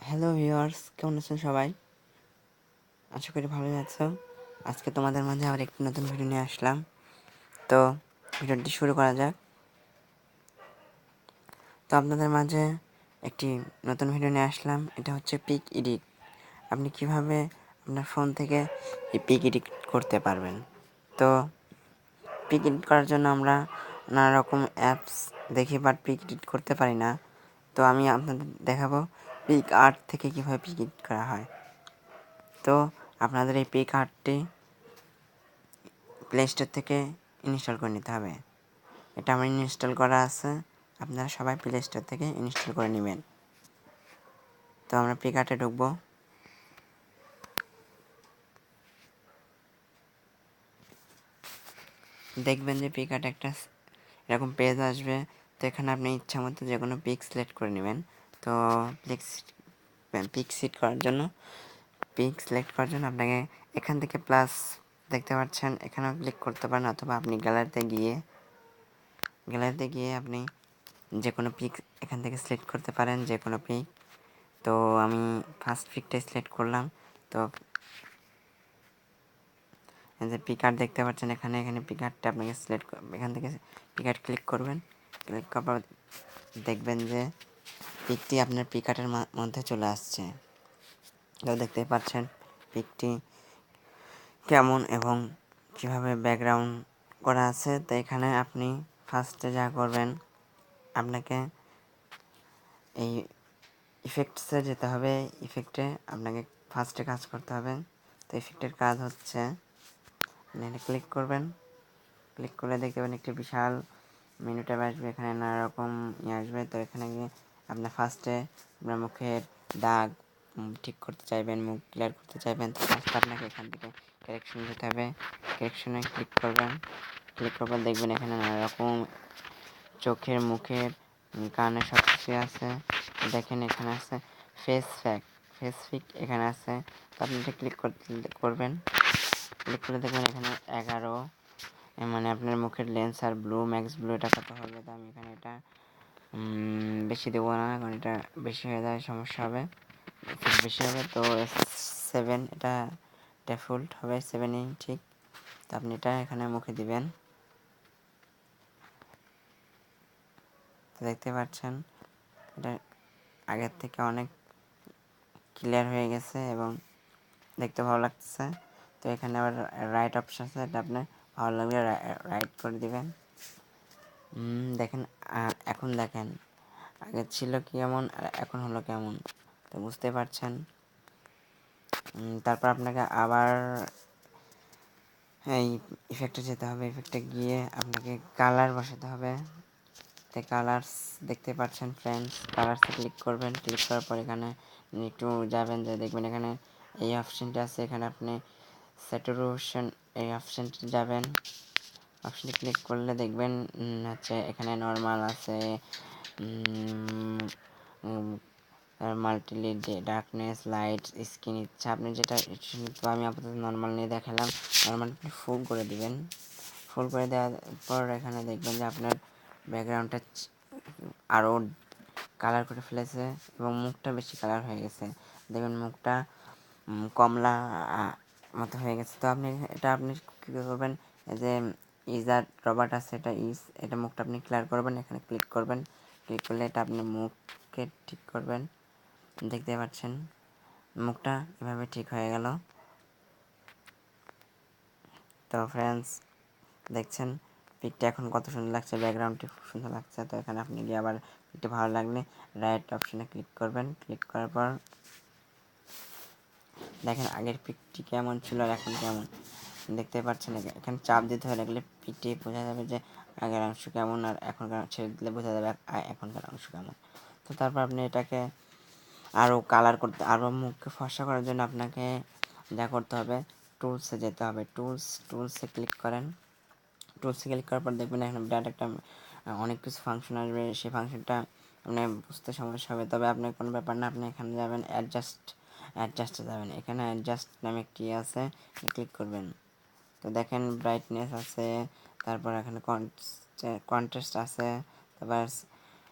Hello viewers, কেমন আছেন সবাই? আশা করি ভালোই আছো। আজকে তোমাদের মাঝে আবার একটি নতুন ভিডিও নিয়ে আসলাম। তো ভিডিওটি শুরু করা যাক। তো আপনাদের মাঝে একটি নতুন ভিডিও নিয়ে আসলাম। এটা হচ্ছে পিক এডিট। আপনি কিভাবে আপনার ফোন থেকে এই পিক এডিট করতে পারবেন। তো পিক এডিট করার জন্য আমরা নানা রকম অ্যাপস দেখি, বাট পিক এডিট করতে পারি না। তো আমি আপনাদের দেখাবো পিক আর্ট থেকে কিভাবে পিক এডিট করা হয়। তো আপনাদের এই পিক আর্টটি প্লে স্টোর থেকে ইনস্টল করে নিতে হবে। এটা আমার ইনস্টল করা আছে, আপনারা সবাই প্লে স্টোর থেকে ইনস্টল করে নেবেন। তো আমরা পিক আর্টে ঢুকবো। দেখবেন যে পিক আর্টে একটা এরকম পেজ আসবে। তো এখানে আপনি ইচ্ছা মতো যে কোনো পিক সিলেক্ট করে নেবেন। তো পিক সিলেক্ট করার জন্য আপনাকে এখান থেকে প্লাস দেখতে পাচ্ছেন, এখানেও ক্লিক করতে পারেন, অথবা আপনি গ্যালারিতে গিয়ে আপনি যে কোনো পিক এখান থেকে সিলেক্ট করতে পারেন, যে কোনো পিক। তো আমি ফার্স্ট পিকটাই সিলেক্ট করলাম। তো যে পিক আর্ট দেখতে পাচ্ছেন, এখানে পিক আর্টটা আপনাকে সিলেক্ট এখান থেকে পিক আর্ট ক্লিক করবেন। ক্লিক করার পর দেখবেন যে পিকটি আপনার পিক আর্টের মধ্যে চলে আসছে। তো দেখতে পাচ্ছেন পিকটি কেমন এবং কিভাবে ব্যাকগ্রাউন্ড করা আছে। তো এখানে আপনি ফার্স্টে যা করবেন, আপনাকে এই ইফেক্টসে যেতে হবে। ইফেক্টে আপনাকে ফার্স্টে কাজ করতে হবে। তো ইফেক্টের কাজ হচ্ছে, এখানে ক্লিক করবেন। ক্লিক করলে দেখতে পাবেন একটি বিশাল মেনু ট্যাব আসবে। এখানে নানা রকম আসবে। তো এখানে গিয়ে আপনার ফার্স্টে আপনার মুখের দাগ ঠিক করতে চাইবেন, মুখ ক্লিয়ার করতে চাইবেন, তো ফার্স্টে আপনাকে এখান থেকে কারেকশন যেতে হবে। কারেকশনে ক্লিক করবেন। ক্লিক করবেন, দেখবেন এখানে নানা রকম চোখের, মুখের, কানের সব কিছু আছে। দেখেন এখানে আছে ফেস ফিক এখানে আছে। তো আপনি এটা ক্লিক করবেন। ক্লিক করে দেখবেন এখানে 11, মানে আপনার মুখের লেন্স আর ব্লু, ম্যাক্স ব্লু এটা কত হবে। তো আমি এখানে এটা বেশি দেবো না, কারণ এটা বেশি হয়ে যায় সমস্যা হবে, বেশি হবে। তো 7 এটা ডিফল্ট হবে, 7ই ঠিক। তো আপনি এটা এখানে মুখে দিবেন। তো দেখতে পাচ্ছেন এটা আগের থেকে অনেক ক্লিয়ার হয়ে গেছে এবং দেখতে ভালো লাগতেছে। তো এখানে আবার রাইট অপশন আছে, এটা আপনি ভালো লাগলে রাইট করে দিবেন। দেখেন এখন দেখেন আগে ছিল কেমন আর এখন হলো কেমন, তো বুঝতে পারছেন। তারপর আপনাকে আবার এই ইফেক্টে যেতে হবে। ইফেক্টে গিয়ে আপনাকে কালার বসাতে হবে। তো কালার্স দেখতে পাচ্ছেন ফ্রেন্ডস, কালার্সে ক্লিক করবেন। ক্লিক করার পর এখানে একটু যাবেন, যে দেখবেন এখানে এই অপশানটা আছে। এখানে আপনি স্যাচুরেশন এই অপশানটি যাবেন। অপশানটি ক্লিক করলে দেখবেন হচ্ছে এখানে নর্মাল আছে, মাল্টিলিড, ডার্কনেস, লাইট, স্কিন, ইচ্ছা আপনি যেটা। তো আমি আপাতত নর্মাল নিয়ে দেখালাম। নর্মাল আপনি ফুল করে দিবেন। ফুল করে দেওয়ার পর এখানে দেখবেন যে আপনার ব্যাকগ্রাউন্ডটা আরও কালার করে ফেলেছে এবং মুখটা বেশি কালার হয়ে গেছে। দেখবেন মুখটা কমলা মতো হয়ে গেছে। তো আপনি কী করবেন, যে ইজার রবার্ট আছে, এটা মুখটা আপনি ক্লিয়ার করবেন। এখানে ক্লিক করবেন। ক্লিক করলে এটা আপনি মুখকে ঠিক করবেন। দেখতে পাচ্ছেন মুখটা এভাবে ঠিক হয়ে গেল। তো ফ্রেন্ডস দেখছেন পিকটা এখন কত সুন্দর লাগছে, ব্যাকগ্রাউন্ডটি খুব সুন্দর লাগছে। তো এখানে আপনি গিয়ে আবার পিকটা ভালো লাগলে রাইট অপশানে ক্লিক করবেন। ক্লিক করার পর দেখেন আগের পিকটি কেমন ছিল আর এখন কেমন দেখতে পাচ্ছেন। এখানে চাপ দিতে হয়ে লাগলে পিকটি বোঝা যাবে যে আগের অংশ কেমন, আর এখনকার ছেড়ে দিলে বোঝা যাবে এখনকার অংশ কেমন। তো তারপর আপনি এটাকে আরও কালার করতে, আরও মুখকে ফর্সা করার জন্য আপনাকে যা করতে হবে, টুলসে যেতে হবে। টুলসে ক্লিক করেন। টুলসে ক্লিক করার পর দেখবেন এখানে বিরাট একটা অনেক কিছু ফাংশন আসবে। সেই ফাংশনটা মানে বুঝতে সমস্যা হবে, তবে আপনার কোনো ব্যাপার না। আপনি এখানে যাবেন, অ্যাডজাস্টে যাবেন। এখানে অ্যাডজাস্ট নামে একটি আছে, ক্লিক করবেন। তো দেখেন ব্রাইটনেস আছে, তারপর এখানে কন্ট্রাস্ট আছে, তারপর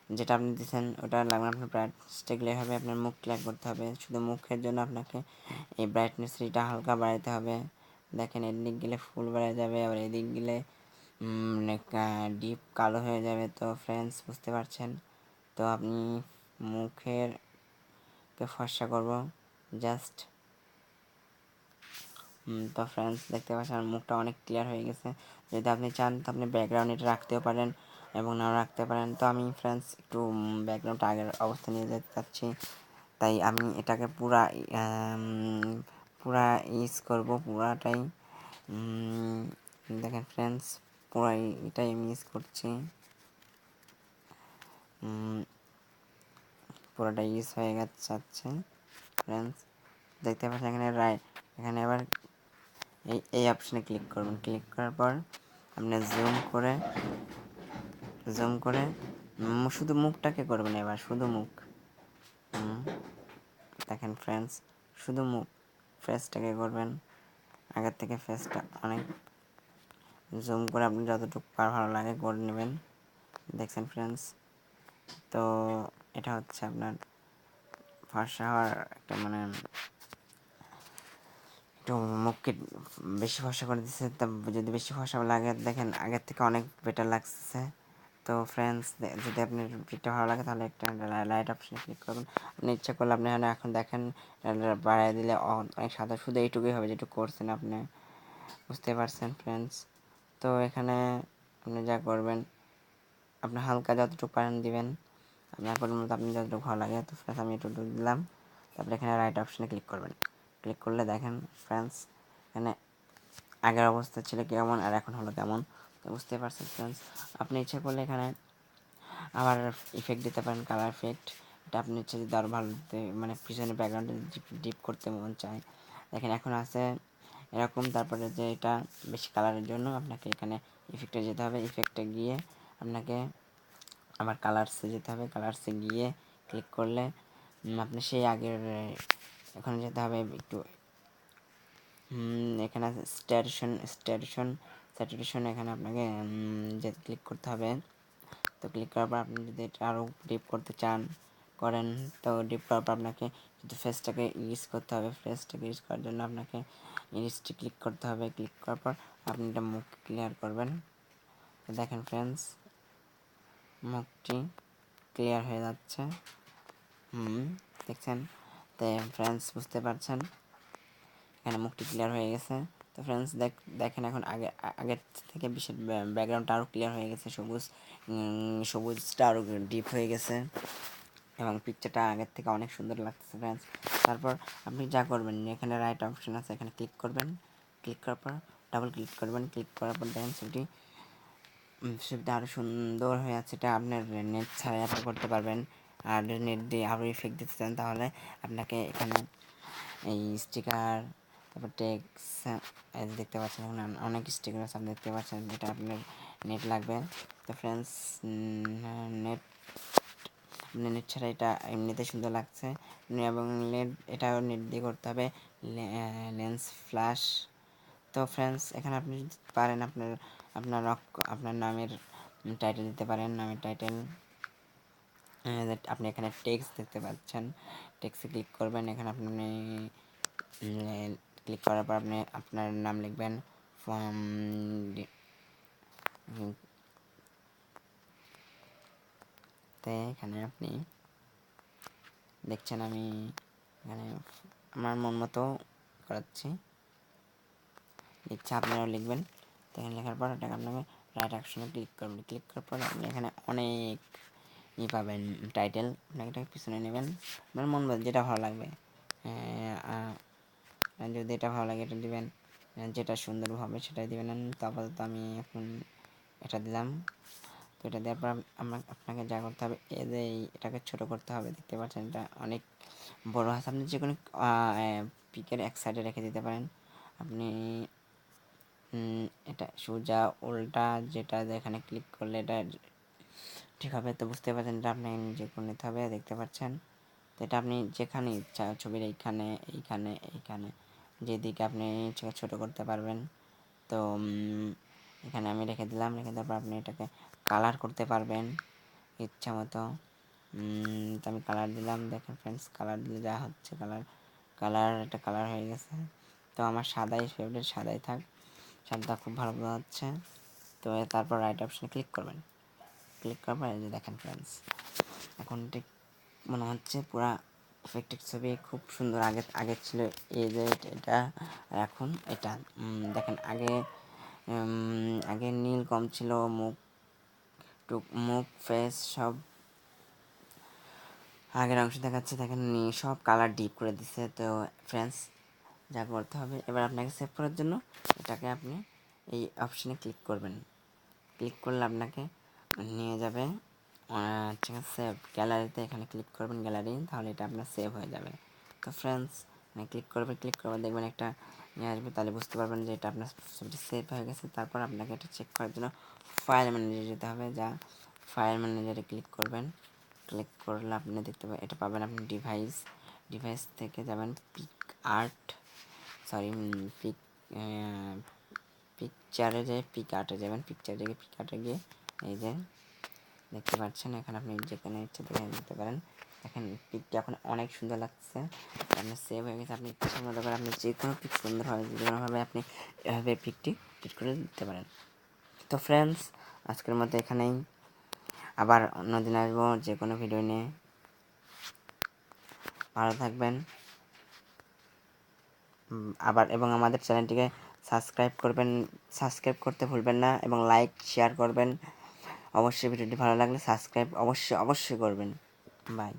যেটা আপনি দিচ্ছেন ওটা লাগবে আপনার ব্রাইটনেসটা ক্লিয়ার হবে, আপনার মুখ ক্লিয়ার করতে হবে। শুধু মুখের জন্য আপনাকে এই ব্রাইটনেসটা হালকা বাড়াতে হবে। দেখেন এদিক গেলে ফুল বেড়ে যাবে, আবার এদিক গেলে ডিপ কালো হয়ে যাবে। তো ফ্রেন্ডস বুঝতে পারছেন। তো আপনি মুখের ফর্সা করব জাস্ট। তো ফ্রেন্ডস দেখতে পাচ্ছেন আমার মুখটা অনেক ক্লিয়ার হয়ে গেছে। যদি আপনি চান তো আপনি ব্যাকগ্রাউন্ড এটা রাখতেও পারেন এবং নাও রাখতে পারেন। তো আমি ফ্রেন্ডস একটু ব্যাকগ্রাউন্ডটা আগের অবস্থা নিয়ে যেতে চাচ্ছি, তাই আমি এটাকে পুরা ইউজ করব, পুরাটাই। দেখেন ফ্রেন্ডস পুরাই এটাই আমি ইউজ করছি, পুরোটা ইউজ হয়ে যাচ্ছে ফ্রেন্ডস। দেখতে পাচ্ছেন এখানে এখানে আবার এই অপশানে ক্লিক করবেন। ক্লিক করার পর আপনি জুম করে শুধু মুখটাকে করবেন, এবার শুধু মুখ। দেখেন ফ্রেন্ডস শুধু মুখ, ফেসটাকে করবেন। আগের থেকে ফেসটা অনেক জুম করে আপনি যতটুকু ভালো লাগে করে নেবেন। দেখছেন ফ্রেন্ডস। তো এটা হচ্ছে আপনার ফর্সা হওয়ার একটা মানে একটু মুখকে বেশি ফর্সা করে দিচ্ছে। তা যদি বেশি ফর্সা লাগে দেখেন আগের থেকে অনেক বেটার লাগছে। তো ফ্রেন্ডস যদি আপনার ভিডিওটা ভালো লাগে তাহলে একটা লাইট অপশানে ক্লিক করবেন। আপনি ইচ্ছা করলে আপনি এখন দেখেন বাড়িয়ে দিলে অনেক সাদা, শুধু এইটুকুই হবে যেটুকু করছেন আপনি, বুঝতে পারছেন ফ্রেন্ডস। তো এখানে আপনি যা করবেন আপনি হালকা যতটুকু পারেন দিবেন, আপনার মতো আপনি যতটুকু ভালো লাগে। তো ফ্রেন্ডস আমি একটু দিলাম। তারপরে এখানে রাইট অপশানে ক্লিক করবেন। ক্লিক করলে দেখেন ফ্রেন্ডস এখানে আগের অবস্থা ছিল কেমন আর এখন হলো কেমন, তো বুঝতে পারছেন ফ্রেন্ডস। আপনি ইচ্ছা করলে এখানে আবার ইফেক্ট দিতে পারেন, কালার এফেক্ট। এটা আপনি ইচ্ছে যদি আরও ভালো মানে পিছনে ব্যাকগ্রাউন্ডে ডিপ করতে মন চায়। দেখেন এখন আছে এরকম। তারপরে যে এটা বেশি কালারের জন্য আপনাকে এখানে ইফেক্টে যেতে হবে। ইফেক্টে গিয়ে আপনাকে আবার কালার্সে যেতে হবে। কালার্সে গিয়ে ক্লিক করলে আপনি সেই আগের এখানে যেতে হবে একটু। এখানে আছে স্যাচুরেশন এখানে আপনাকে যে ক্লিক করতে হবে। তো ক্লিক করার পর আপনি যদি এটা আরও ডিপ করতে চান করেন, তো ডিপ করার পর আপনাকে কিন্তু ফেসটাকে ইউজ করতে হবে। ফেসটাকে ইউজ করার জন্য আপনাকে ইরিজটি ক্লিক করতে হবে। ক্লিক করার পর আপনি এটা মুখ ক্লিয়ার করবেন। তো দেখেন ফ্রেন্ডস মুখটি ক্লিয়ার হয়ে যাচ্ছে। দেখছেন। তো ফ্রেন্ডস বুঝতে পারছেন এখানে মুখটি ক্লিয়ার হয়ে গেছে। তো ফ্রেন্ডস দেখেন এখন আগের থেকে বেশি ব্যাকগ্রাউন্ডটা আরও ক্লিয়ার হয়ে গেছে, সবুজটা আরও ডিপ হয়ে গেছে এবং পিকচারটা আগের থেকে অনেক সুন্দর লাগতেছে ফ্রেন্ডস। তারপর আপনি যা করবেন এখানে রাইট অপশন আছে, এখানে ক্লিক করবেন। ক্লিক করার পর ডাবল ক্লিক করবেন। ক্লিক করার পর দেখেন ছবিটা আরও সুন্দর হয়ে আছে। এটা আপনার নেট ছাড়াই আপনি করতে পারবেন। আর নেট দিয়ে আরও ইফেক্ট দিতে চান তাহলে আপনাকে এখানে এই স্টিকার, তারপর টেক্স দেখতে পাচ্ছেন এখন অনেক স্টিকার আছে আপনি দেখতে পাচ্ছেন। এটা আপনার নেট লাগবে। তো ফ্রেন্ডস নেট নেট ছাড়া এটা এমনিতে সুন্দর লাগছে এবং এটাও নেট দিয়ে করতে হবে, লেন্স ফ্ল্যাশ। তো ফ্রেন্ডস এখানে আপনি পারেন আপনার নামের টাইটেল দিতে পারেন। নামের টাইটেল আপনি এখানে টেক্সট দেখতে পাচ্ছেন, টেক্সটে ক্লিক করবেন। এখানে আপনি ক্লিক করার পর আপনি আপনার নাম লিখবেন। তো এখানে আপনি দেখছেন আমি এখানে আমার মন মতো করাচ্ছি, ইচ্ছা আপনারাও লিখবেন। তো এখানে লেখার পর এটাকে আপনাকে রাইট অপশনে ক্লিক করবেন। ক্লিক করার পর আপনি এখানে অনেক পাবেন টাইটেল, আপনাকে এটাকে পিছনে নেবেন আপনার মন মতো যেটা ভালো লাগবে। যদি এটা ভালো লাগে এটা দিবেন, যেটা সুন্দর হবে সেটাই দিবেন। তো আপাতত আমি এখন এটা দিলাম। তো এটা দেওয়ার পর আপনাকে যা করতে হবে এটাকে ছোটো করতে হবে। দেখতে পাচ্ছেন এটা অনেক বড় আছে। আপনি যে কোনো পিকের এক সাইডে রেখে দিতে পারেন। আপনি এটা সোজা উল্টা যেটা এখানে ক্লিক করলে এটা ঠিক হবে। তো বুঝতে পারছেন এটা আপনি নিজে করে নিতে হবে। দেখতে পাচ্ছেন তো এটা আপনি যেখানে ইচ্ছা ছবির এইখানে যেদিকে আপনি ছোটো করতে পারবেন। তো এখানে আমি রেখে দিলাম। রেখে দেওয়ার পর আপনি এটাকে কালার করতে পারবেন। ইচ্ছা মতো। তো আমি কালার দিলাম, দেখেন ফ্রেন্ডস কালার দিলে যা হচ্ছে, একটা কালার হয়ে গেছে। তো আমার সাদাই ফেভারিট, সাদাই থাক, সাদা খুব ভালো বোঝা যাচ্ছে। তো তারপর রাইট অপশানে ক্লিক করবেন, ক্লিক করার পর এই যে দেখেন ফ্রেন্ডস এখন ঠিক মনে হচ্ছে পুরা ইফেক্টেড ছবি, খুব সুন্দর। আগে ছিল এই যে এটা, এখন এটা দেখেন। আগে নীল কম ছিল, মুখ ফেস সব আগের অংশ দেখাচ্ছে, দেখেন সব কালার ডিপ করে দিচ্ছে। তো ফ্রেন্ডস যা করতে হবে, এবার আপনাকে সেভ করার জন্য এটাকে আপনি এই অপশানে ক্লিক করবেন। ক্লিক করলে আপনাকে নিয়ে যাবে ঠিক আছে সেভ গ্যালারিতে, এখানে ক্লিক করবেন গ্যালারি, তাহলে এটা আপনার সেভ হয়ে যাবে। তো ফ্রেন্ডস ক্লিক করবে দেখবেন একটা নিয়ে আসবে, তাহলে বুঝতে পারবেন যে এটা আপনার ছবিটি সেভ হয়ে গেছে। তারপর আপনাকে এটা চেক করার জন্য ফাইল ম্যানেজারে যেতে হবে, যা ফাইল ম্যানেজারে ক্লিক করবেন। ক্লিক করলে আপনি দেখতে পাবেন, এটা পাবেন আপনি ডিভাইস থেকে যাবেন পিক আর্ট, সরি পিকচারে পিক আর্টে যাবেন, পিক আর্টে গিয়ে এই যে দেখতে পাচ্ছেন, এখানে আপনি যেখানে ইচ্ছে দেখে নিতে পারেন। দেখেন পিকটা এখন অনেক সুন্দর লাগছে, আপনার সেভ হয়ে গেছে। আপনি ইচ্ছা মতো করে আপনি যে কোনো পিক সুন্দরভাবে যে কোনোভাবে আপনি এভাবে পিকটি পিক করে দিতে পারেন। তো ফ্রেন্ডস আজকের মতো এখানেই, আবার অন্যদিন আসবো যে কোনো ভিডিও নিয়ে। ভালো থাকবেন আবার, এবং আমাদের চ্যানেলটিকে সাবস্ক্রাইব করতে ভুলবেন না, এবং লাইক শেয়ার করবেন। অবশ্যই ভিডিওটি ভালো লাগলে সাবস্ক্রাইব অবশ্যই করবেন। বাই।